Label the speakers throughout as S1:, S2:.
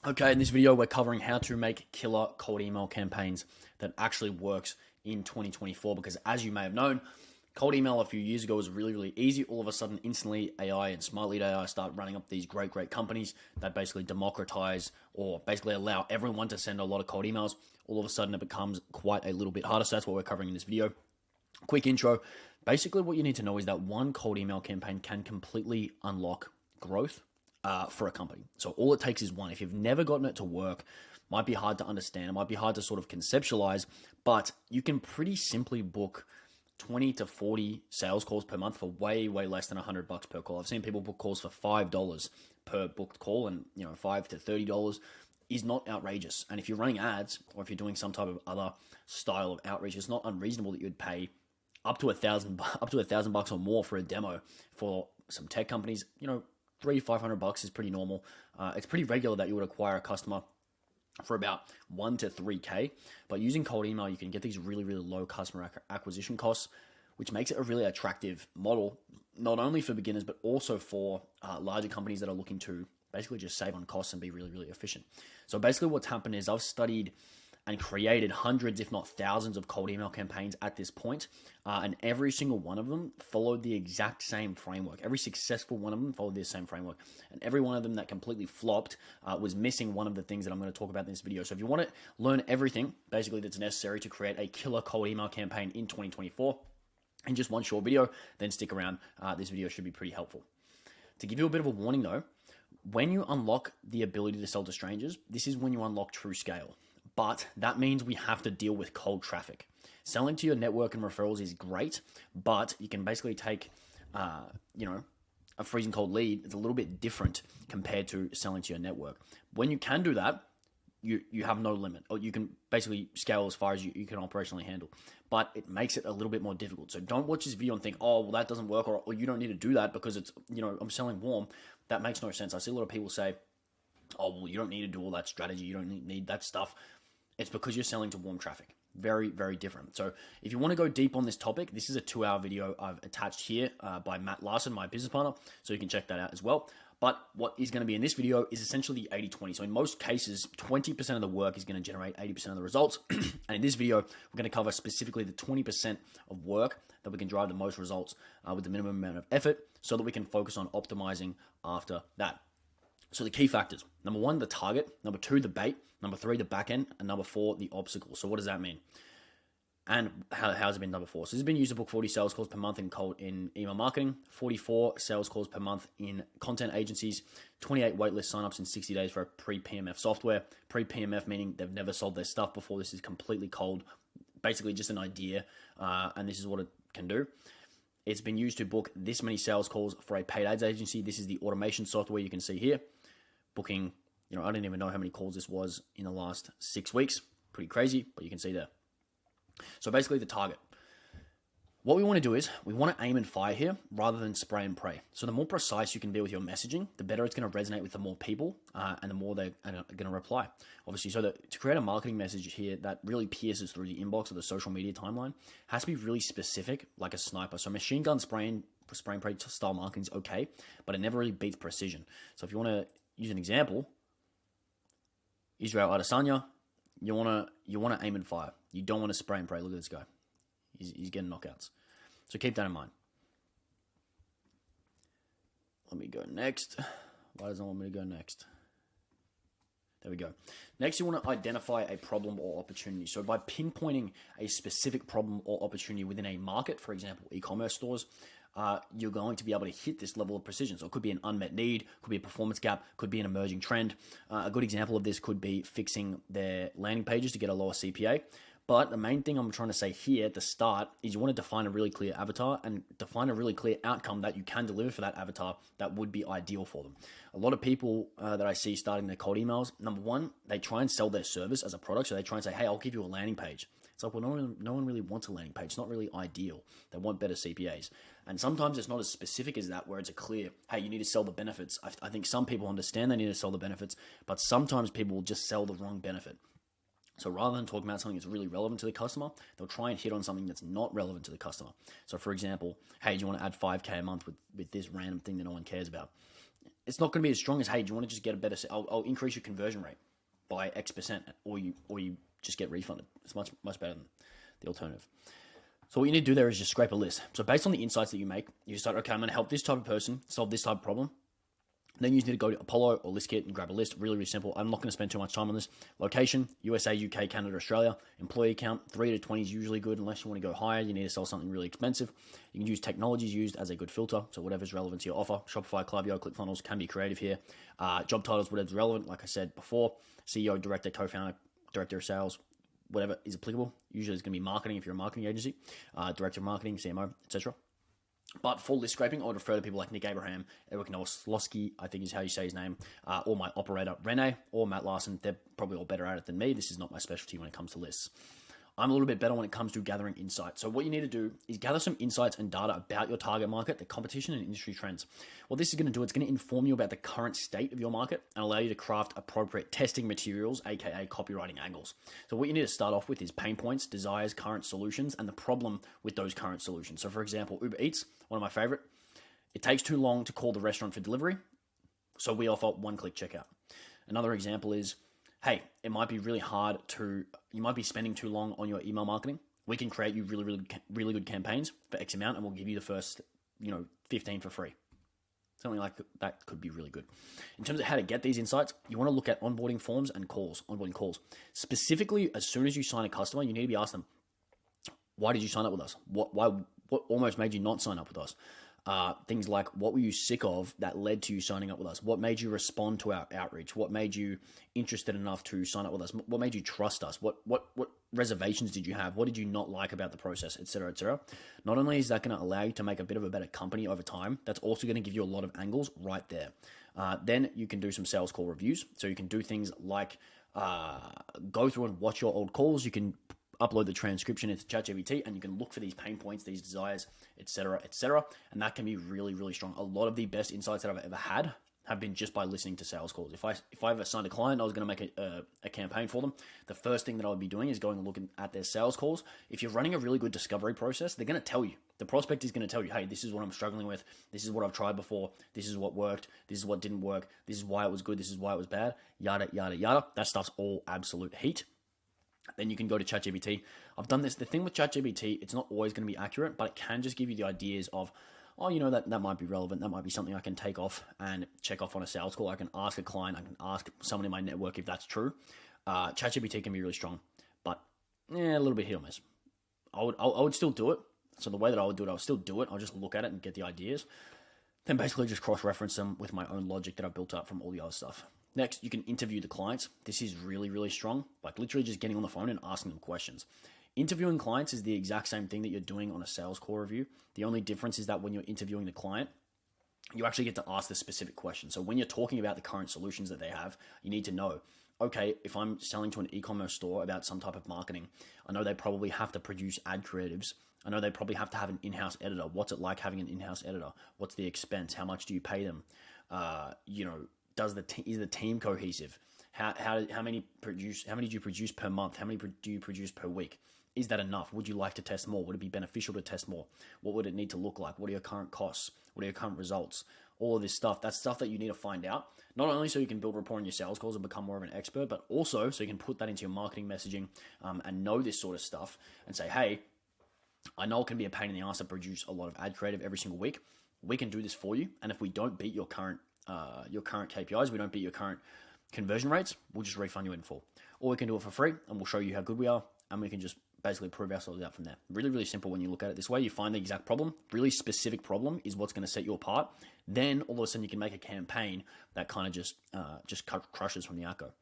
S1: Okay, in this video, we're covering how to make killer cold email campaigns that actually works in 2024. Because as you may have known, cold email a few years ago was really, really easy. All of a sudden, instantly AI and smart lead AI start running up these great, great companies that basically democratize or basically allow everyone to send a lot of cold emails. All of a sudden, it becomes quite a little bit harder. So that's what we're covering in this video. Quick intro. Basically, what you need to know is that one cold email campaign can completely unlock growth for a company. So all it takes is one. If you've never gotten it to work, might be hard to understand. It might be hard to sort of conceptualize, but you can pretty simply book 20 to 40 sales calls per month for way, way less than $100 per call. I've seen people book calls for $5 per booked call, and $5 to $30 is not outrageous. And if you're running ads or if you're doing some type of other style of outreach, it's not unreasonable that you'd pay up to $1,000 or more for a demo. For some tech companies, $300-500 is pretty normal. It's pretty regular that you would acquire a customer for about 1 to 3K. But using cold email, you can get these really, really low customer acquisition costs, which makes it a really attractive model, not only for beginners, but also for larger companies that are looking to basically just save on costs and be really, really efficient. So basically what's happened is I've studied and created hundreds, if not thousands, of cold email campaigns at this point. And every single one of them followed the exact same framework. Every successful one of them followed the same framework. And every one of them that completely flopped was missing one of the things that I'm going to talk about in this video. So if you want to learn everything, basically, that's necessary to create a killer cold email campaign in 2024 in just one short video, then stick around. This video should be pretty helpful. To give you a bit of a warning though, when you unlock the ability to sell to strangers, this is when you unlock true scale. But that means we have to deal with cold traffic. Selling to your network and referrals is great, but you can basically take, a freezing cold lead. It's a little bit different compared to selling to your network. When you can do that, you have no limit, or you can basically scale as far as you can operationally handle. But it makes it a little bit more difficult. So don't watch this video and think, oh, well, that doesn't work, or you don't need to do that because it's, I'm selling warm. That makes no sense. I see a lot of people say, oh, well, you don't need to do all that strategy. You don't need that stuff. It's because you're selling to warm traffic. Very, very different. So if you want to go deep on this topic, this is a 2-hour video I've attached here by Matt Larson, my business partner. So you can check that out as well. But what is going to be in this video is essentially the 80-20. So in most cases, 20% of the work is going to generate 80% of the results. And in this video, we're going to cover specifically the 20% of work that we can drive the most results with the minimum amount of effort so that we can focus on optimizing after that. So the key factors: number 1, the target; number 2, the bait; number 3, the back end; and number 4, the obstacle. So what does that mean? And how has it been done before? So this has been used to book 40 sales calls per month in email marketing, 44 sales calls per month in content agencies, 28 waitlist signups in 60 days for a pre-PMF software. Pre-PMF meaning they've never sold their stuff before. This is completely cold, basically just an idea, and this is what it can do. It's been used to book this many sales calls for a paid ads agency. This is the automation software you can see here. Booking, I don't even know how many calls this was in the last 6 weeks. Pretty crazy, but you can see there. So basically the target. What we want to do is we want to aim and fire here rather than spray and pray. So the more precise you can be with your messaging, the better it's going to resonate with the more people and the more they're going to reply. Obviously, so that to create a marketing message here that really pierces through the inbox or the social media timeline has to be really specific, like a sniper. So machine gun spray and pray style marketing is okay, but it never really beats precision. So if you want to use an example, Israel Adesanya, you want to aim and fire. You don't want to spray and pray. Look at this guy. He's getting knockouts. So keep that in mind. Let me go next. Why doesn't it want me to go next? There we go. Next, you want to identify a problem or opportunity. So by pinpointing a specific problem or opportunity within a market, for example, e-commerce stores, you're going to be able to hit this level of precision. So it could be an unmet need, could be a performance gap, could be an emerging trend. A good example of this could be fixing their landing pages to get a lower CPA. But the main thing I'm trying to say here at the start is you want to define a really clear avatar and define a really clear outcome that you can deliver for that avatar that would be ideal for them. A lot of people that I see starting their cold emails, number 1, they try and sell their service as a product. So they try and say, hey, I'll give you a landing page. It's like, well, no one really wants a landing page. It's not really ideal. They want better CPAs. And sometimes it's not as specific as that, where it's a clear, hey, you need to sell the benefits. I think some people understand they need to sell the benefits, but sometimes people will just sell the wrong benefit. So rather than talking about something that's really relevant to the customer, they'll try and hit on something that's not relevant to the customer. So for example, hey, do you want to add 5K a month with this random thing that no one cares about? it's not going to be as strong as, hey, do you want to just get a better, I'll increase your conversion rate by X%, or you just get refunded. It's much better than the alternative. So what you need to do there is just scrape a list. So based on the insights that you make, you start, okay, I'm going to help this type of person solve this type of problem. Then you need to go to Apollo or ListKit and grab a list. Really, really simple. I'm not going to spend too much time on this. Location, USA, UK, Canada, Australia. Employee count, 3 to 20 is usually good. Unless you want to go higher, you need to sell something really expensive. You can use technologies used as a good filter. So whatever's relevant to your offer. Shopify, Klaviyo, ClickFunnels, can be creative here. Job titles, whatever's relevant. Like I said before, CEO, director, co-founder, director of sales, whatever is applicable. Usually it's going to be marketing if you're a marketing agency. Director of marketing, CMO, etc. But for list scraping, I would refer to people like Nick Abraham, Eric Nowoslowski, I think is how you say his name, or my operator, Rene, or Matt Larson. They're probably all better at it than me. This is not my specialty when it comes to lists. I'm a little bit better when it comes to gathering insights. So what you need to do is gather some insights and data about your target market, the competition, and industry trends. What this is going to do, it's going to inform you about the current state of your market and allow you to craft appropriate testing materials, aka copywriting angles. So what you need to start off with is pain points, desires, current solutions, and the problem with those current solutions. So for example, Uber Eats, one of my favorite, it takes too long to call the restaurant for delivery, so we offer one-click checkout. Another example is, hey, it might be really hard you might be spending too long on your email marketing. We can create you really good campaigns for X amount, and we'll give you the first, 15 for free. Something like that could be really good. In terms of how to get these insights, you want to look at onboarding forms and onboarding calls. Specifically, as soon as you sign a customer, you need to be asking them, why did you sign up with us? What almost made you not sign up with us? Things like, what were you sick of that led to you signing up with us? What made you respond to our outreach? What made you interested enough to sign up with us? What made you trust us? What reservations did you have? What did you not like about the process, et cetera, et cetera? Not only is that going to allow you to make a bit of a better company over time, that's also going to give you a lot of angles right there. Then you can do some sales call reviews. So you can do things like go through and watch your old calls. You can upload the transcription into ChatGPT, and you can look for these pain points, these desires, etc., and that can be really, really strong. A lot of the best insights that I've ever had have been just by listening to sales calls. If I ever signed a client, I was going to make a campaign for them, the first thing that I would be doing is going and looking at their sales calls. If you're running a really good discovery process, they're going to tell you. The prospect is going to tell you, hey, this is what I'm struggling with. This is what I've tried before. This is what worked. This is what didn't work. This is why it was good. This is why it was bad. Yada, yada, yada. That stuff's all absolute heat. Then you can go to ChatGPT. I've done this. The thing with ChatGPT, it's not always going to be accurate, but it can just give you the ideas of, that might be relevant. That might be something I can take off and check off on a sales call. I can ask a client. I can ask someone in my network if that's true. ChatGPT can be really strong, but a little bit hit or miss. I would still do it. So the way that I would do it, I would still do it. I'll just look at it and get the ideas. Then basically just cross-reference them with my own logic that I've built up from all the other stuff. Next, you can interview the clients. This is really, really strong. Like literally just getting on the phone and asking them questions. Interviewing clients is the exact same thing that you're doing on a sales call review. The only difference is that when you're interviewing the client, you actually get to ask the specific question. So when you're talking about the current solutions that they have, you need to know, okay, if I'm selling to an e-commerce store about some type of marketing, I know they probably have to produce ad creatives. I know they probably have to have an in-house editor. What's it like having an in-house editor? What's the expense? How much do you pay them? Is the team cohesive? How many do you produce per month? How many do you produce per week? Is that enough? Would you like to test more? Would it be beneficial to test more? What would it need to look like? What are your current costs? What are your current results? All of this stuff. That's stuff that you need to find out. Not only so you can build rapport in your sales calls and become more of an expert, but also so you can put that into your marketing messaging and know this sort of stuff and say, hey, I know it can be a pain in the ass to produce a lot of ad creative every single week. We can do this for you. And if we don't beat your current KPIs, we don't beat your current conversion rates, we'll just refund you in full. Or we can do it for free and we'll show you how good we are, and we can just basically prove ourselves out from there. Really, really simple when you look at it this way. You find the exact problem, really specific problem is what's going to set you apart. Then all of a sudden you can make a campaign that kind of just crushes from the outset.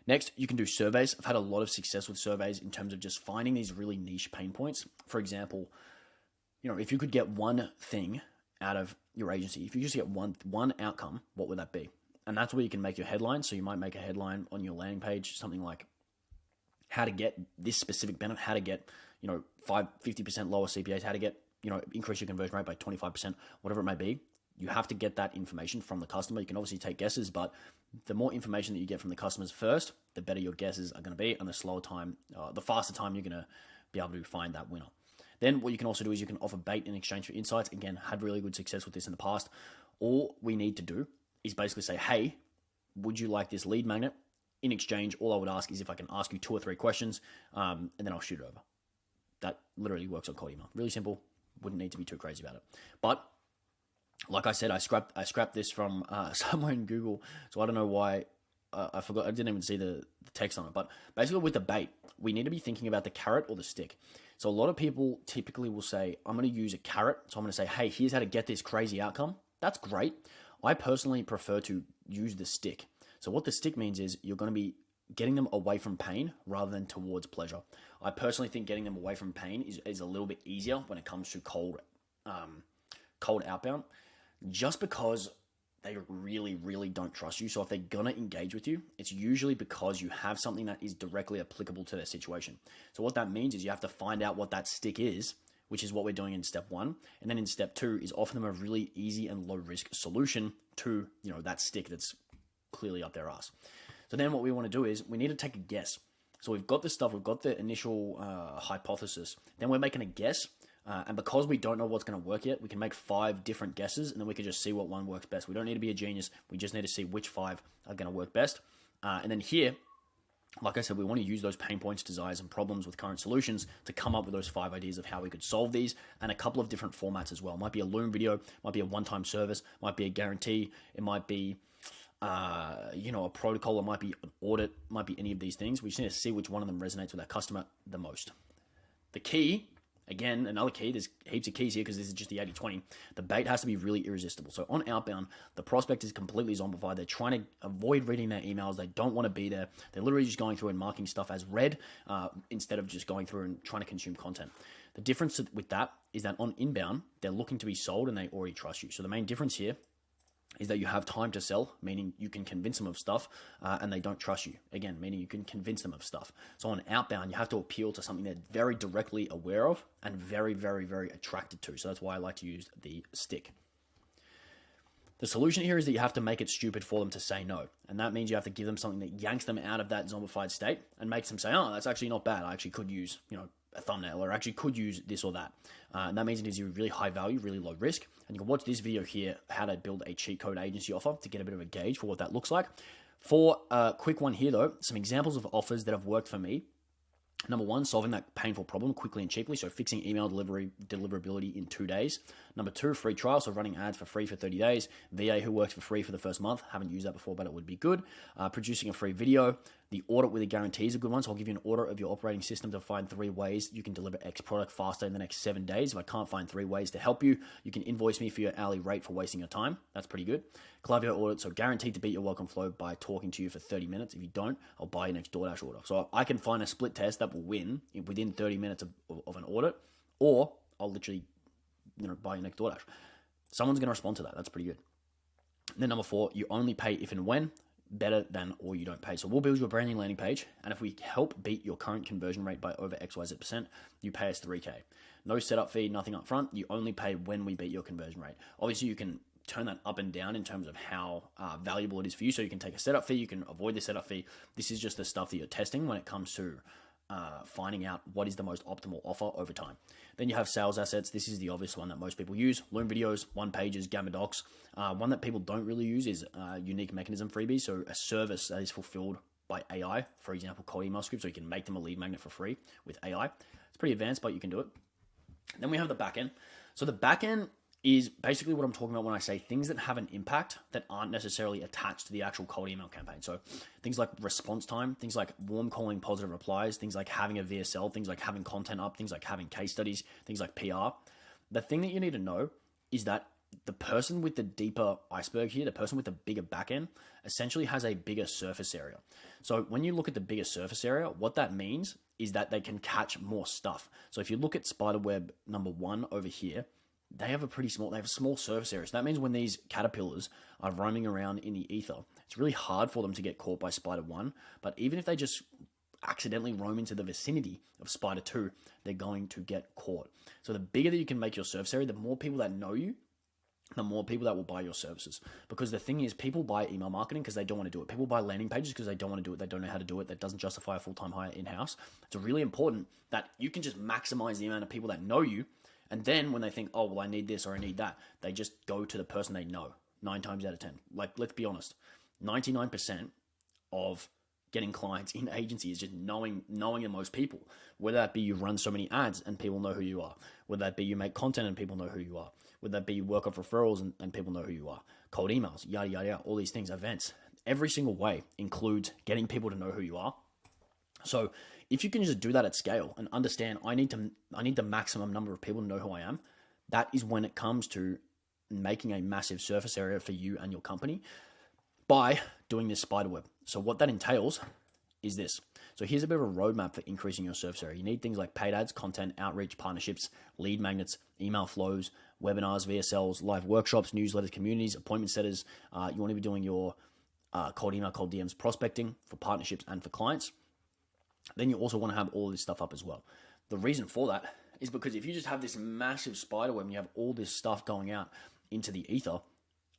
S1: Next, you can do surveys. I've had a lot of success with surveys in terms of just finding these really niche pain points. For example, if you could get one thing out of your agency, if you just get one outcome, what would that be? And that's where you can make your headline. So you might make a headline on your landing page, something like how to get this specific benefit, how to get 50% lower CPAs, how to get increase your conversion rate by 25%, whatever it may be. You have to get that information from the customer. You can obviously take guesses, but the more information that you get from the customers first, the better your guesses are going to be, and the faster time you're going to be able to find that winner. Then what you can also do is you can offer bait in exchange for insights. Again, had really good success with this in the past. All we need to do is basically say, hey, would you like this lead magnet? In exchange, all I would ask is if I can ask you 2 or 3 questions, and then I'll shoot it over. That literally works on cold email. Really simple. Wouldn't need to be too crazy about it. But like I said, I scrapped this from somewhere in Google, so I don't know why. I forgot. I didn't even see the text on it. But basically, with the bait, we need to be thinking about the carrot or the stick. So a lot of people typically will say, I'm going to use a carrot. So I'm going to say, hey, here's how to get this crazy outcome. That's great. I personally prefer to use the stick. So what the stick means is you're going to be getting them away from pain rather than towards pleasure. I personally think getting them away from pain is a little bit easier when it comes to cold outbound, just because they really, really don't trust you. So if they're going to engage with you, it's usually because you have something that is directly applicable to their situation. So what that means is you have to find out what that stick is, which is what we're doing in step 1. And then in step 2 is offer them a really easy and low risk solution to, that stick that's clearly up their ass. So then what we want to do is we need to take a guess. So we've got this stuff, we've got the initial hypothesis, then we're making a guess. And because we don't know what's going to work yet, we can make 5 different guesses, and then we can just see what one works best. We don't need to be a genius. We just need to see which 5 are going to work best. And then here, like I said, we want to use those pain points, desires, and problems with current solutions to come up with those 5 ideas of how we could solve these, and a couple of different formats as well. It might be a Loom video, might be a one-time service, might be a guarantee, it might be a protocol, it might be an audit, might be any of these things. We just need to see which one of them resonates with our customer the most. The key, again, another key, there's heaps of keys here because this is just the 80-20. The bait has to be really irresistible. So on outbound, the prospect is completely zombified. They're trying to avoid reading their emails. They don't want to be there. They're literally just going through and marking stuff as read instead of just going through and trying to consume content. The difference with that is that on inbound, they're looking to be sold and they already trust you. So the main difference here is that you have time to sell, meaning you can convince them of stuff, and they don't trust you. Again, meaning you can convince them of stuff. So on outbound, you have to appeal to something they're very directly aware of and very, very, very attracted to. So that's why I like to use the stick. The solution here is that you have to make it stupid for them to say no. And that means you have to give them something that yanks them out of that zombified state and makes them say, oh, that's actually not bad. I actually could use, a thumbnail, or actually could use this or that. And that means it is really high value, really low risk. And you can watch this video here, how to build a cheat code agency offer, to get a bit of a gauge for what that looks like. For a quick one here though, some examples of offers that have worked for me. Number 1, solving that painful problem quickly and cheaply. So fixing email deliverability in 2 days. Number 2, free trial. So running ads for free for 30 days. VA who works for free for the first month. Haven't used that before, but it would be good. Producing a free video. The audit with a guarantee is a good one. So I'll give you an audit of your operating system to find 3 ways you can deliver X product faster in the next 7 days. If I can't find 3 ways to help you, you can invoice me for your hourly rate for wasting your time. That's pretty good. Klaviyo audit. So guaranteed to beat your welcome flow by talking to you for 30 minutes. If you don't, I'll buy your next DoorDash order. So I can find a split test that will win within 30 minutes of an audit, or I'll literally buy your next DoorDash. Someone's going to respond to that. That's pretty good. And then number 4, you only pay if and when. Better than or you don't pay. So we'll build you a brand new landing page, and if we help beat your current conversion rate by over XYZ%, you pay us $3K. No setup fee, nothing up front. You only pay when we beat your conversion rate. Obviously, you can turn that up and down in terms of how valuable it is for you. So you can take a setup fee, you can avoid the setup fee. This is just the stuff that you're testing when it comes to finding out what is the most optimal offer over time. Then you have sales assets. This is the obvious one that most people use. Loom videos, one pages, Gamma docs. One that people don't really use is unique mechanism freebies. So a service that is fulfilled by AI, for example, cold email scripts, so you can make them a lead magnet for free with AI. It's pretty advanced, but you can do it. Then we have the backend. So the backend is basically what I'm talking about when I say things that have an impact that aren't necessarily attached to the actual cold email campaign. So things like response time, things like warm calling, positive replies, things like having a VSL, things like having content up, things like having case studies, things like PR. The thing that you need to know is that the person with the deeper iceberg here, the person with the bigger backend, essentially has a bigger surface area. So when you look at the bigger surface area, what that means is that they can catch more stuff. So if you look at spiderweb number 1 over here, they have a small surface area. So that means when these caterpillars are roaming around in the ether, it's really hard for them to get caught by spider 1. But even if they just accidentally roam into the vicinity of spider 2, they're going to get caught. So the bigger that you can make your surface area, the more people that know you, the more people that will buy your services. Because the thing is, people buy email marketing because they don't want to do it. People buy landing pages because they don't want to do it. They don't know how to do it. That doesn't justify a full-time hire in-house. It's really important that you can just maximize the amount of people that know you. And then when they think, oh, well, I need this or I need that, they just go to the person they know 9 times out of 10. Like, let's be honest, 99% of getting clients in agency is just knowing the most people. Whether that be you run so many ads and people know who you are. Whether that be you make content and people know who you are. Whether that be you work off referrals and people know who you are. Cold emails, yada, yada, yada, all these things, events. Every single way includes getting people to know who you are. So if you can just do that at scale and understand, I need the maximum number of people to know who I am, that is when it comes to making a massive surface area for you and your company by doing this spider web. So what that entails is this. So here's a bit of a roadmap for increasing your surface area. You need things like paid ads, content, outreach, partnerships, lead magnets, email flows, webinars, VSLs, live workshops, newsletters, communities, appointment setters. You want to be doing your cold email, cold DMs, prospecting for partnerships and for clients. Then you also want to have all this stuff up as well. The reason for that is because if you just have this massive spider web and you have all this stuff going out into the ether,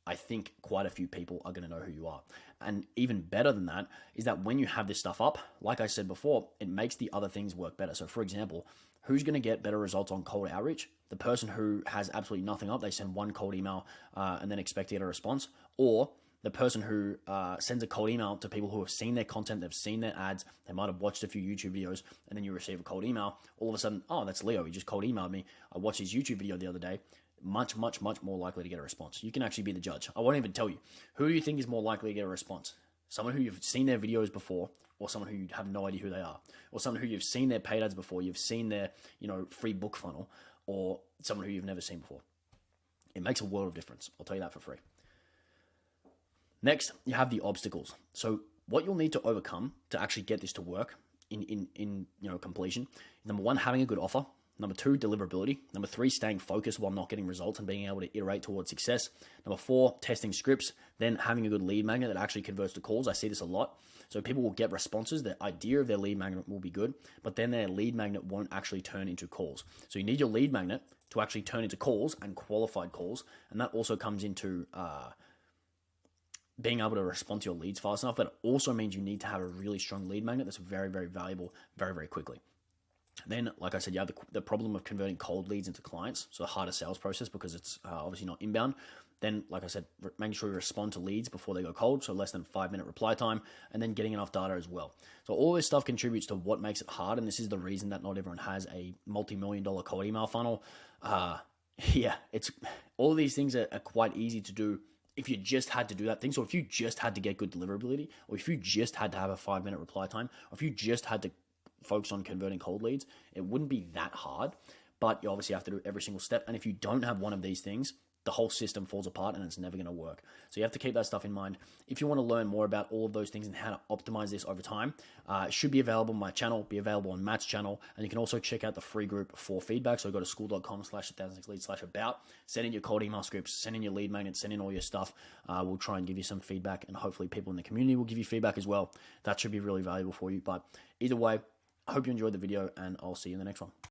S1: I think quite a few people are going to know who you are. And even better than that is that when you have this stuff up, like I said before, it makes the other things work better. So for example, who's going to get better results on cold outreach? The person who has absolutely nothing up, they send one cold email and then expect to get a response, or the person who sends a cold email to people who have seen their content, they've seen their ads, they might have watched a few YouTube videos, and then you receive a cold email. All of a sudden, oh, that's Leo. He just cold emailed me. I watched his YouTube video the other day. Much, much, much more likely to get a response. You can actually be the judge. I won't even tell you. Who do you think is more likely to get a response? Someone who you've seen their videos before, or someone who you have no idea who they are, or someone who you've seen their paid ads before, you've seen their, free book funnel, or someone who you've never seen before. It makes a world of difference. I'll tell you that for free. Next, you have the obstacles. So what you'll need to overcome to actually get this to work in completion. Number one, having a good offer. Number two, deliverability. Number three, staying focused while not getting results and being able to iterate towards success. Number four, testing scripts. Then having a good lead magnet that actually converts to calls. I see this a lot. So people will get responses. The idea of their lead magnet will be good, but then their lead magnet won't actually turn into calls. So you need your lead magnet to actually turn into calls and qualified calls. And that also comes into being able to respond to your leads fast enough. But it also means you need to have a really strong lead magnet that's very, very valuable very, very quickly. Then, like I said, you have the problem of converting cold leads into clients, so a harder sales process because it's obviously not inbound. Then, like I said, making sure you respond to leads before they go cold, so less than 5-minute reply time, and then getting enough data as well. So all this stuff contributes to what makes it hard, and this is the reason that not everyone has a multi-million-dollar cold email funnel. It's all of these things are quite easy to do if you just had to do that thing. So if you just had to get good deliverability, or if you just had to have a 5-minute reply time, or if you just had to focus on converting cold leads, it wouldn't be that hard, but you obviously have to do every single step. And if you don't have one of these things, the whole system falls apart and it's never going to work. So you have to keep that stuff in mind. If you want to learn more about all of those things and how to optimize this over time, it should be available on my channel, be available on Matt's channel, and you can also check out the free group for feedback. So go to school.com/1006lead/about, send in your cold email scripts, send in your lead magnets, send in all your stuff. We'll try and give you some feedback, and hopefully people in the community will give you feedback as well. That should be really valuable for you. But either way, I hope you enjoyed the video, and I'll see you in the next one.